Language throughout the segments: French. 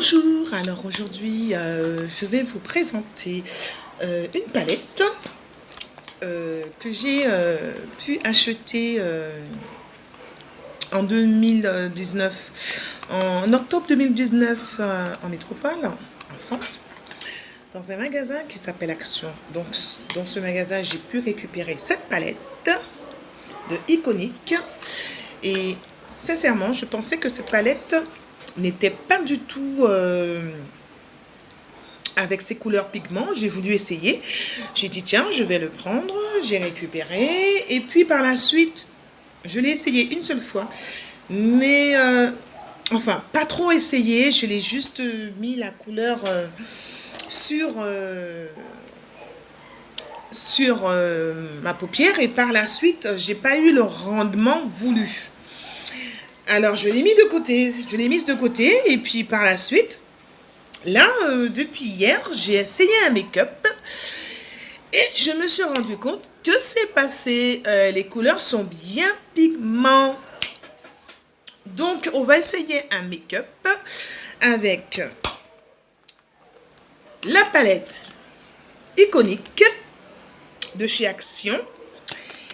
Bonjour, alors aujourd'hui je vais vous présenter une palette que j'ai pu acheter en 2019, en octobre 2019 en métropole, en France, dans un magasin qui s'appelle Action. Donc dans ce magasin j'ai pu récupérer cette palette de Iconic et sincèrement je pensais que cette palette n'était pas du tout avec ses couleurs pigments. J'ai voulu essayer, j'ai dit tiens je vais le prendre, j'ai récupéré et puis par la suite je l'ai essayé une seule fois, mais enfin pas trop essayé, je l'ai juste mis la couleur sur ma paupière et par la suite j'ai pas eu le rendement voulu. Alors je l'ai mis de côté, je l'ai mise de côté et puis par la suite, là depuis hier, j'ai essayé un make-up et je me suis rendu compte que c'est passé, les couleurs sont bien pigments. Donc on va essayer un make-up avec la palette Iconic de chez Action.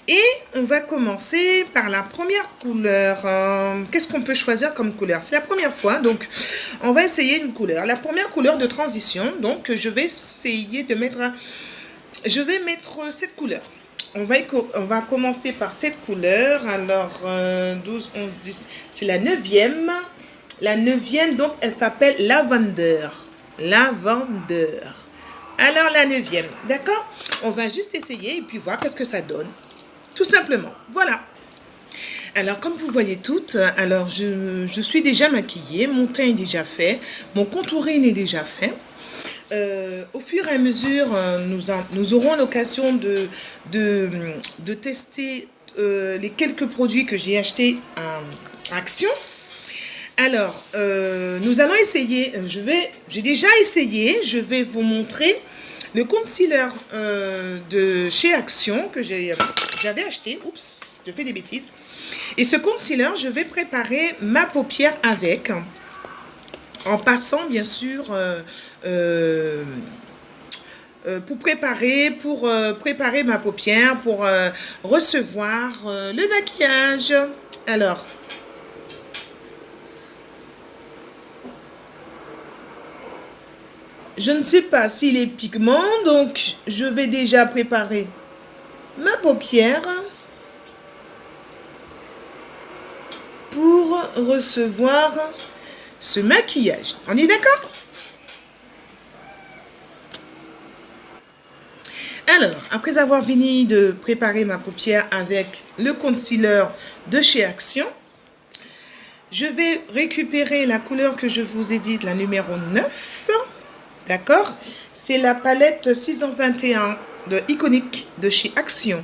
Et on va commencer par la première couleur. Qu'est-ce qu'on peut choisir comme couleur? C'est la première fois, donc on va essayer une couleur. La première couleur de transition, donc je vais essayer de mettre... Je vais mettre cette couleur. On va commencer par cette couleur. Alors, 12, 11, 10, c'est la 9e. La 9e, donc elle s'appelle Lavender. Lavender. Alors, la 9e, d'accord? On va juste essayer et puis voir qu'est-ce que ça donne. Tout simplement, voilà. Alors, comme vous voyez toutes, alors je suis déjà maquillée, mon teint est déjà fait, mon contouring est déjà fait. Au fur et à mesure, nous aurons l'occasion de tester les quelques produits que j'ai achetés à Action. Alors, nous allons essayer, j'ai déjà essayé, je vais vous montrer le concealer de chez Action que j'avais acheté. Oups, je fais des bêtises. Et ce concealer, je vais préparer ma paupière avec, en passant bien sûr pour préparer ma paupière, pour recevoir le maquillage. Alors, je ne sais pas s'il est pigment, donc je vais déjà préparer ma paupière pour recevoir ce maquillage. On est d'accord? Alors, après avoir fini de préparer ma paupière avec le concealer de chez Action, je vais récupérer la couleur que je vous ai dit, la numéro 9. D'accord? C'est la palette 621 de Iconic de chez Action.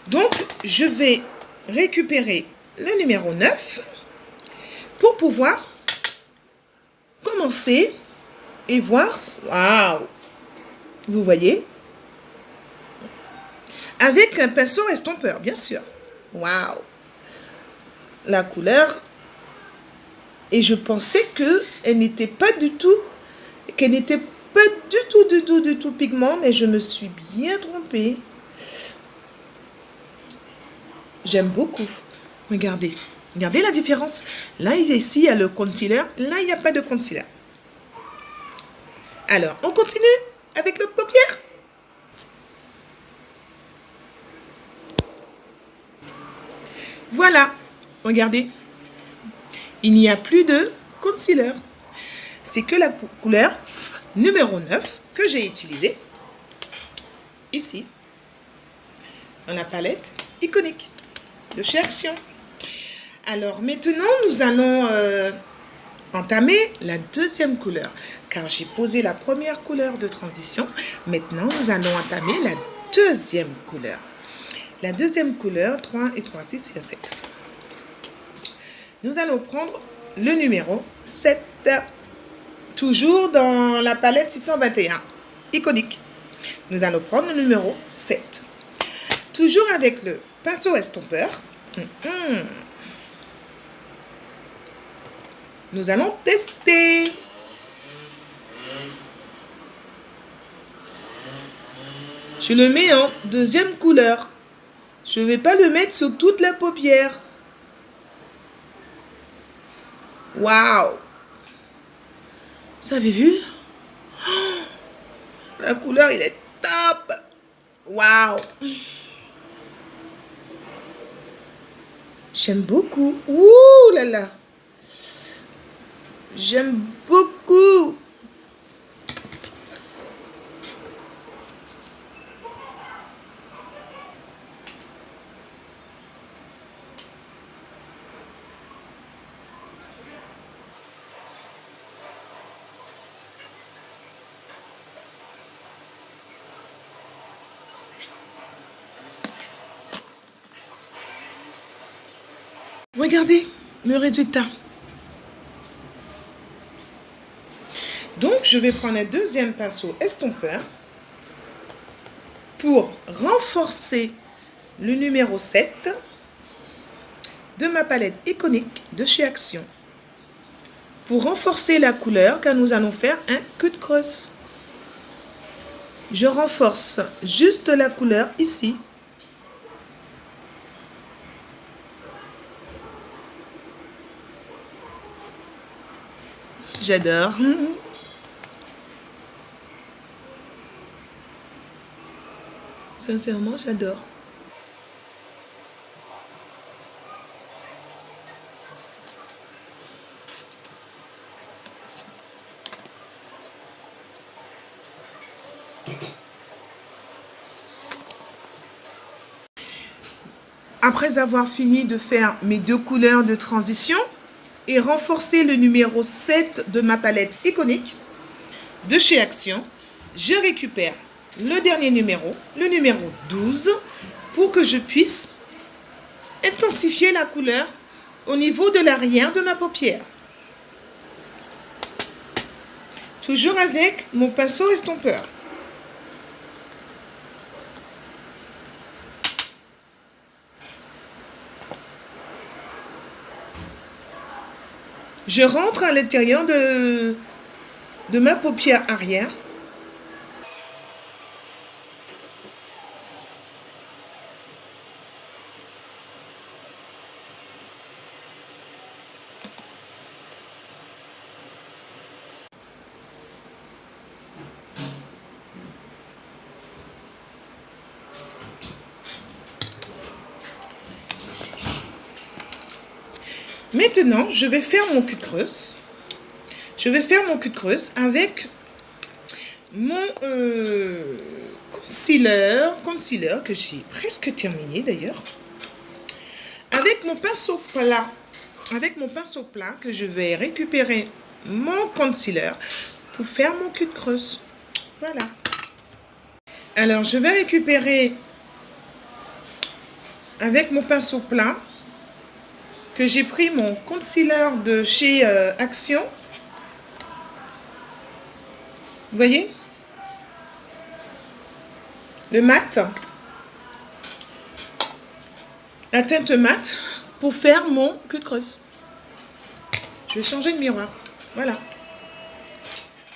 Donc, je vais récupérer le numéro 9 pour pouvoir commencer et voir. Waouh! Vous voyez? Avec un pinceau estompeur, bien sûr. Waouh! La couleur. Et je pensais qu'elle n'était pas du tout... qu'elle n'était pas du tout pigment, mais je me suis bien trompée. J'aime beaucoup. Regardez. Regardez la différence. Là, ici, il y a le concealer. Là, il n'y a pas de concealer. Alors, on continue avec l'autre paupière. Voilà. Regardez. Il n'y a plus de concealer. C'est que la couleur numéro 9 que j'ai utilisée ici dans la palette Iconic de chez Action. Alors maintenant nous allons entamer la deuxième couleur car j'ai posé la première couleur de transition. Maintenant nous allons entamer la deuxième couleur. La deuxième couleur 3 et 3, 6 et 7. Nous allons prendre le numéro 7. Toujours dans la palette 621, Iconic. Nous allons prendre le numéro 7. Toujours avec le pinceau estompeur. Nous allons tester. Je le mets en deuxième couleur. Je ne vais pas le mettre sur toute la paupière. Waouh! Vous avez vu? Oh, la couleur, il est top! Waouh! J'aime beaucoup. Ouh là là! J'aime beaucoup! Regardez le résultat. Donc, je vais prendre un deuxième pinceau estompeur pour renforcer le numéro 7 de ma palette iconique de chez Action. Pour renforcer la couleur, car nous allons faire un cut creuse. Je renforce juste la couleur ici. J'adore. Sincèrement, j'adore. Après avoir fini de faire mes deux couleurs de transition et renforcer le numéro 7 de ma palette iconique de chez Action, je récupère le dernier numéro, le numéro 12, pour que je puisse intensifier la couleur au niveau de l'arrière de ma paupière. Toujours avec mon pinceau estompeur. Je rentre à l'intérieur de ma paupière arrière. Maintenant, je vais faire mon cut creuse. Je vais faire mon cut creuse avec mon concealer que j'ai presque terminé d'ailleurs. Avec mon pinceau plat que je vais récupérer mon concealer pour faire mon cut creuse. Voilà. Alors, je vais récupérer avec mon pinceau plat que j'ai pris mon concealer de chez Action. Vous voyez? Le mat. La teinte mat pour faire mon cut creuse. Je vais changer de miroir. Voilà.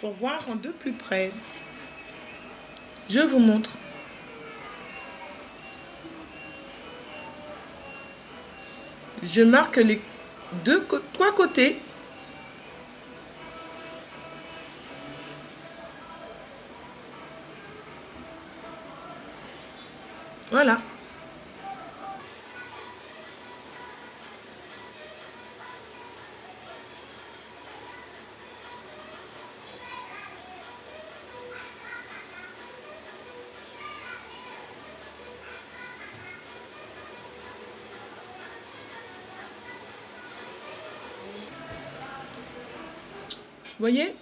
Pour voir de plus près. Je vous montre. Je marque les trois côtés. Voilà. Vous voyez?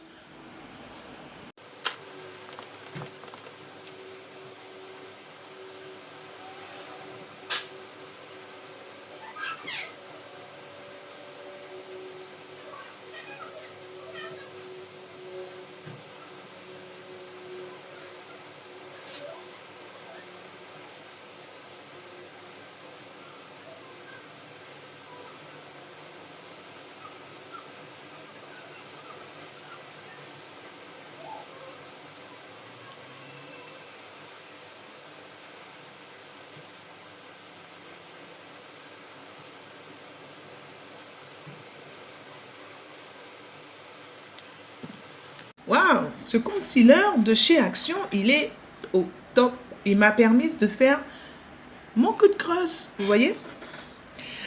Waouh, ce concealer de chez Action, il est au top. Il m'a permis de faire mon coup de creuse, vous voyez.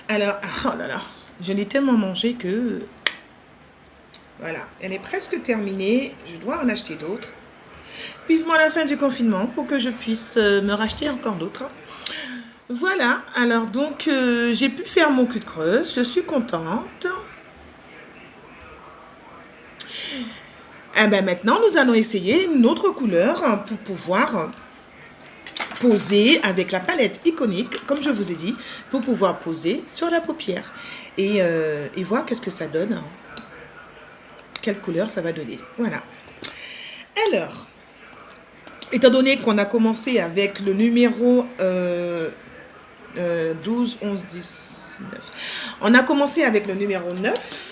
Alors, oh là là, je l'ai tellement mangé que... Voilà, elle est presque terminée. Je dois en acheter d'autres. Vivement la fin du confinement pour que je puisse me racheter encore d'autres. Voilà, alors donc j'ai pu faire mon cul de creuse, je suis contente. Et ben maintenant, nous allons essayer une autre couleur pour pouvoir poser avec la palette iconique, comme je vous ai dit, pour pouvoir poser sur la paupière et voir qu'est-ce que ça donne, quelle couleur ça va donner. Voilà. Alors, étant donné qu'on a commencé avec le numéro 12, 11, 10, 9, on a commencé avec le numéro 9.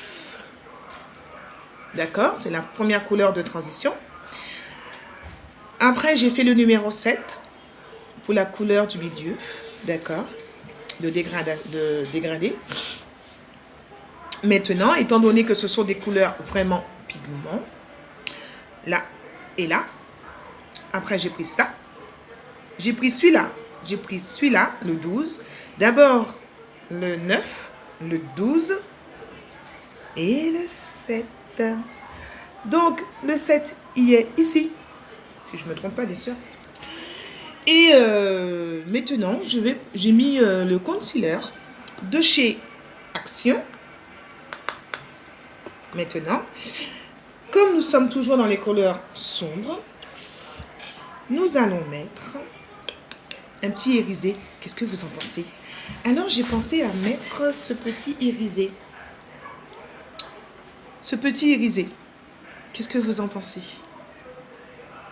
D'accord, c'est la première couleur de transition. Après, j'ai fait le numéro 7 pour la couleur du milieu. D'accord, de dégradé. Maintenant, étant donné que ce sont des couleurs vraiment pigments, là et là, après j'ai pris ça. J'ai pris celui-là, le 12. D'abord le 9, le 12 et le 7. Donc, le 7, il est ici. Si je ne me trompe pas, bien sûr. Et maintenant, j'ai mis le concealer de chez Action. Maintenant, comme nous sommes toujours dans les couleurs sombres, nous allons mettre un petit irisé. Qu'est-ce que vous en pensez? Alors, j'ai pensé à mettre ce petit irisé. Ce petit irisé. Qu'est-ce que vous en pensez?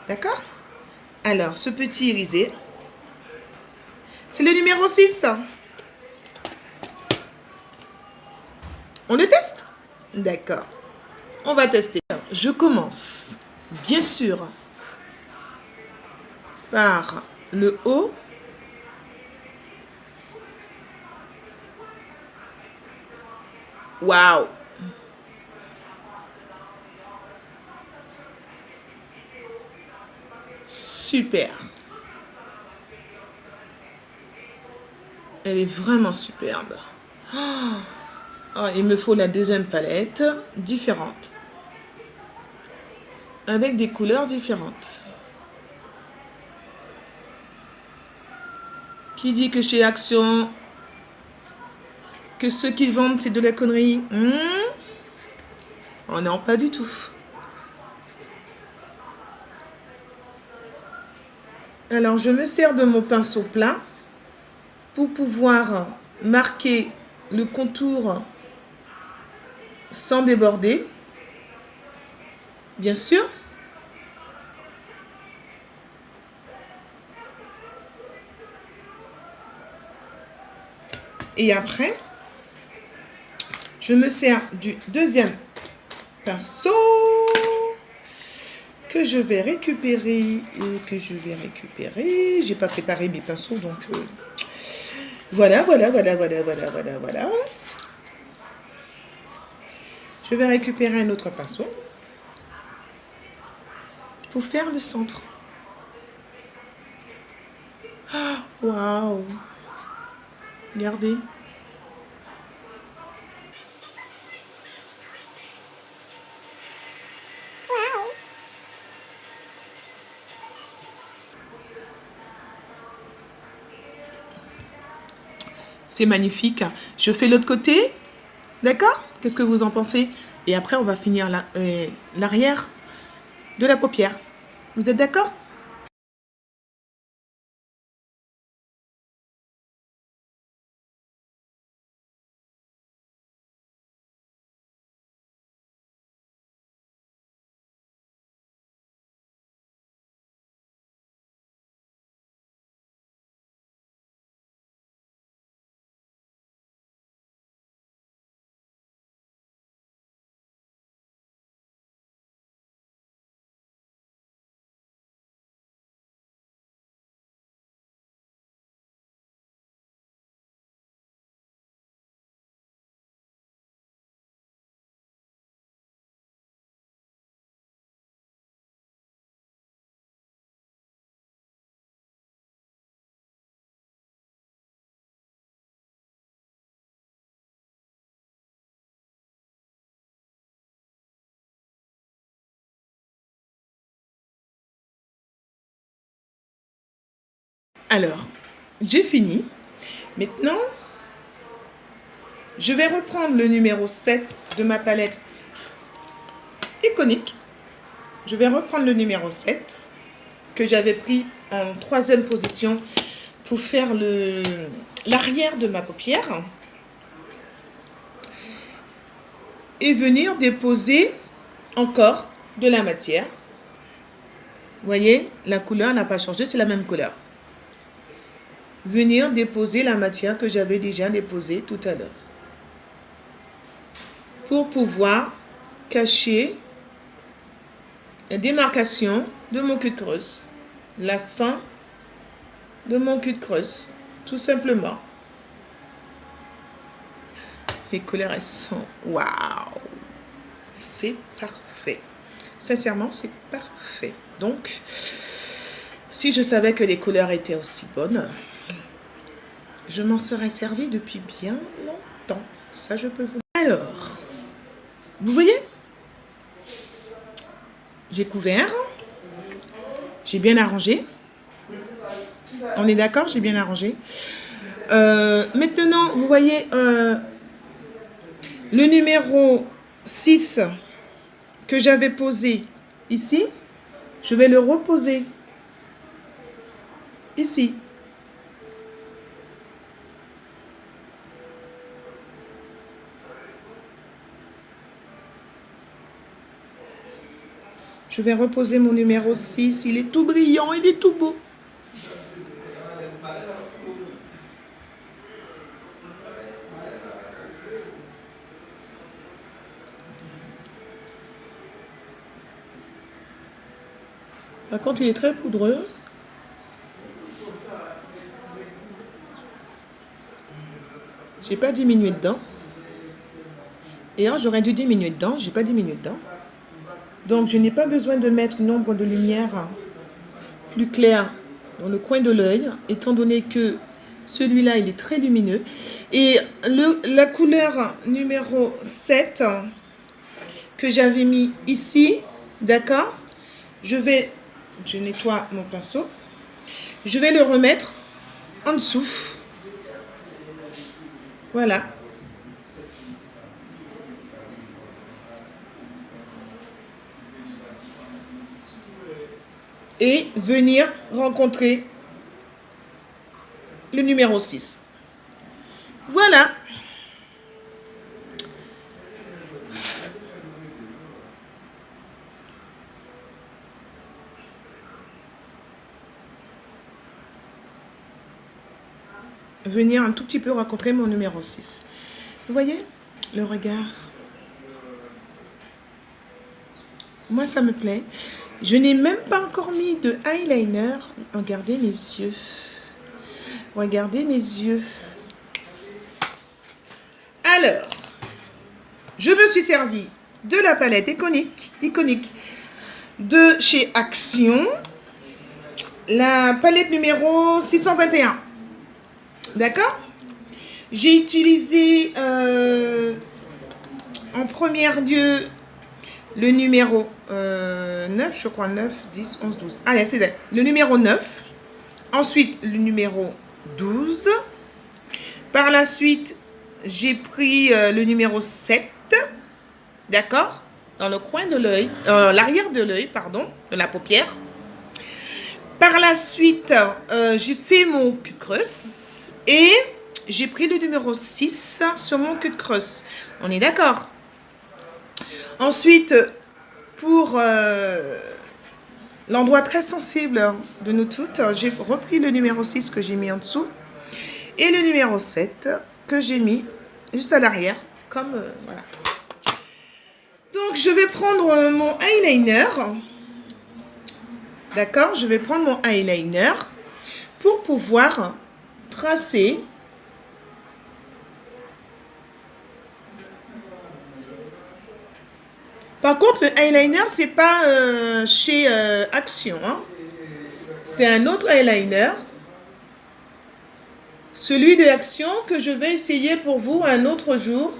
D'accord? Alors, ce petit irisé, c'est le numéro 6. On le teste? D'accord. On va tester. Je commence, bien sûr, par le haut. Waouh! Super. Elle est vraiment superbe. Oh, il me faut la deuxième palette, différente. Avec des couleurs différentes. Qui dit que chez Action, que ceux qui vendent, c'est de la connerie? Oh non, pas du tout. Alors, je me sers de mon pinceau plat pour pouvoir marquer le contour sans déborder, bien sûr. Et après, je me sers du deuxième pinceau que je vais récupérer J'ai pas préparé mes pinceaux, donc voilà. Je vais récupérer un autre pinceau pour faire le centre. Waouh! Regardez. C'est magnifique. Je fais l'autre côté. D'accord? Qu'est-ce que vous en pensez? Et après, on va finir l'arrière de la paupière. Vous êtes d'accord? Alors, j'ai fini. Maintenant, je vais reprendre le numéro 7 de ma palette iconique. Je vais reprendre le numéro 7 que j'avais pris en 3e position pour faire l'arrière de ma paupière. Et venir déposer encore de la matière. Vous voyez, la couleur n'a pas changé, c'est la même couleur. Venir déposer la matière que j'avais déjà déposée tout à l'heure. Pour pouvoir cacher la démarcation de mon cul de creuse. La fin de mon cul de creuse. Tout simplement. Les couleurs, elles sont... Waouh! C'est parfait. Sincèrement, c'est parfait. Donc, si je savais que les couleurs étaient aussi bonnes, je m'en serais servi depuis bien longtemps. Ça, je peux vous... Alors, vous voyez? J'ai couvert. J'ai bien arrangé. On est d'accord? J'ai bien arrangé. Maintenant, vous voyez... le numéro 6 que j'avais posé ici, je vais le reposer ici. Je vais reposer mon numéro 6. Il est tout brillant, il est tout beau. Par contre, il est très poudreux. J'ai pas diminué dedans. Et alors, j'aurais dû diminuer dedans. J'ai pas diminué dedans. Donc, je n'ai pas besoin de mettre une ombre de lumière plus claire dans le coin de l'œil, étant donné que celui-là, il est très lumineux. Et la couleur numéro 7 que j'avais mis ici, d'accord? Je nettoie mon pinceau. Je vais le remettre en dessous. Voilà. Et venir rencontrer le numéro 6. Voilà. Venir un tout petit peu rencontrer mon numéro 6. Vous voyez le regard? Moi, ça me plaît. Je n'ai même pas encore mis de eyeliner. Regardez mes yeux. Regardez mes yeux. Alors, je me suis servi de la palette iconique de chez Action. La palette numéro 621. D'accord? J'ai utilisé en premier lieu le numéro 9, je crois, 9, 10, 11, 12. Allez, c'est le numéro 9. Ensuite, le numéro 12. Par la suite, j'ai pris le numéro 7. D'accord? Dans le coin de l'œil, l'arrière de l'œil, pardon, de la paupière. Par la suite, j'ai fait mon cul de creuse et j'ai pris le numéro 6 sur mon cul de creuse. On est d'accord? Ensuite, pour l'endroit très sensible de nous toutes, j'ai repris le numéro 6 que j'ai mis en dessous et le numéro 7 que j'ai mis juste à l'arrière, comme voilà. Donc, je vais prendre mon eyeliner. D'accord? Je vais prendre mon eyeliner pour pouvoir tracer Par contre, le eyeliner, c'est pas chez Action. Hein. C'est un autre eyeliner. Celui de Action que je vais essayer pour vous un autre jour.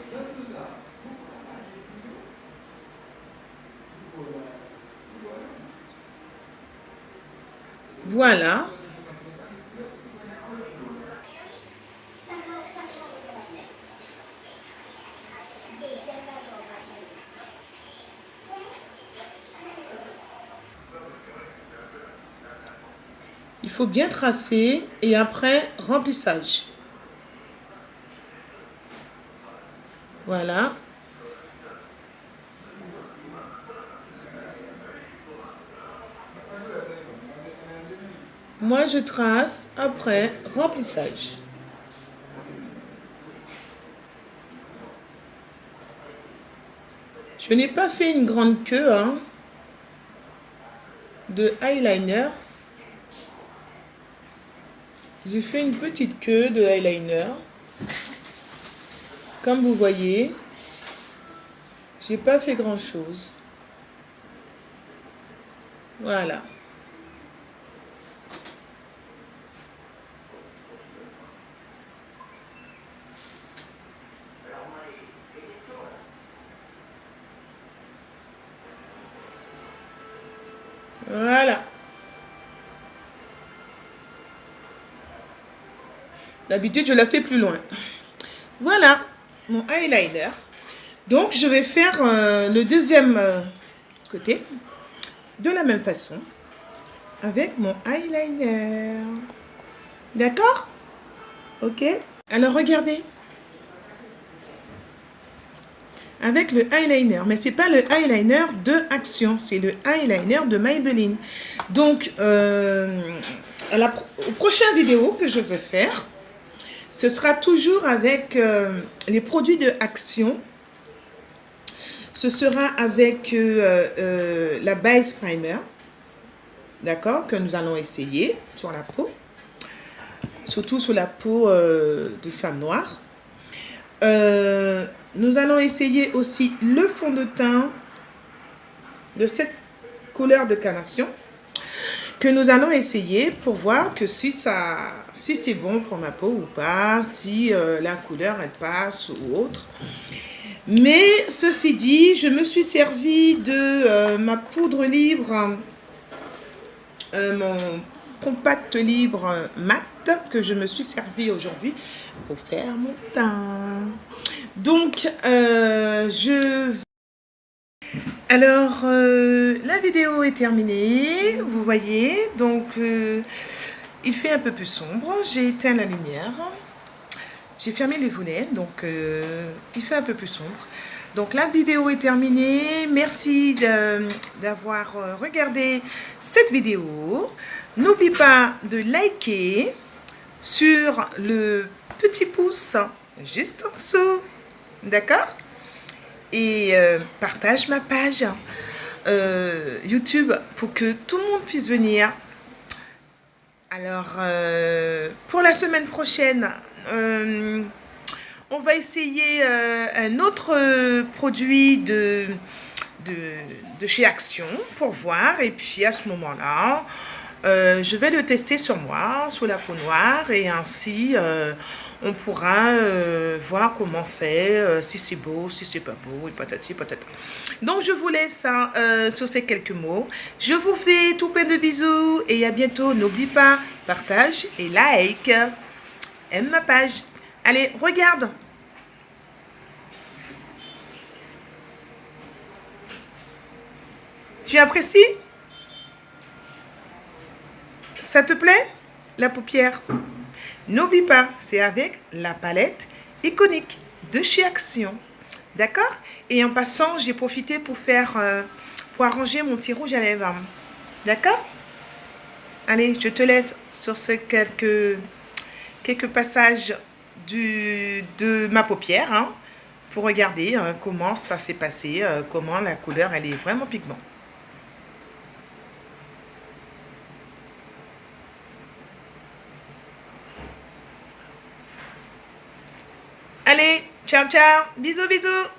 Voilà. Il faut bien tracer et après remplissage. Voilà. Moi, je trace après remplissage. Je n'ai pas fait une grande queue de eyeliner. J'ai fait une petite queue de eyeliner. Comme vous voyez, j'ai pas fait grand chose. Voilà. Voilà. D'habitude, je la fais plus loin. Voilà mon eyeliner. Donc, je vais faire le deuxième côté de la même façon avec mon eyeliner. D'accord? Ok? Alors, regardez. Avec le eyeliner, mais c'est pas le eyeliner de Action, c'est le eyeliner de Maybelline. Donc, au prochain vidéo que je vais faire, ce sera toujours avec les produits de Action. Ce sera avec la base primer, d'accord, que nous allons essayer sur la peau, surtout sur la peau de femme noire. Nous allons essayer aussi le fond de teint de cette couleur de carnation que nous allons essayer pour voir que si c'est bon pour ma peau ou pas, si la couleur elle passe ou autre. Mais ceci dit, je me suis servi de ma poudre libre, mon compact libre mat que je me suis servi aujourd'hui pour faire mon teint. Donc, Alors, la vidéo est terminée, vous voyez, donc il fait un peu plus sombre, j'ai éteint la lumière, j'ai fermé les volets, donc il fait un peu plus sombre. Donc la vidéo est terminée, merci d'avoir regardé cette vidéo. N'oublie pas de liker sur le petit pouce juste en dessous, d'accord? Et partage ma page YouTube pour que tout le monde puisse venir. Alors, pour la semaine prochaine, on va essayer un autre produit de chez Action pour voir. Et puis à ce moment-là, je vais le tester sur moi, sur la peau noire. Et ainsi, on pourra voir comment c'est, si c'est beau, si c'est pas beau, et patati patata. Donc, je vous laisse sur ces quelques mots. Je vous fais tout plein de bisous et à bientôt. N'oublie pas, partage et like. Aime ma page. Allez, regarde. Tu apprécies? Ça te plaît? La paupière? N'oublie pas, c'est avec la palette iconique de chez Action. D'accord? Et en passant, j'ai profité pour pour arranger mon petit rouge à lèvres. D'accord? Allez, je te laisse sur ce quelques passages de ma paupière pour regarder comment ça s'est passé, comment la couleur elle est vraiment pigment. Allez, ciao ciao, bisous bisous.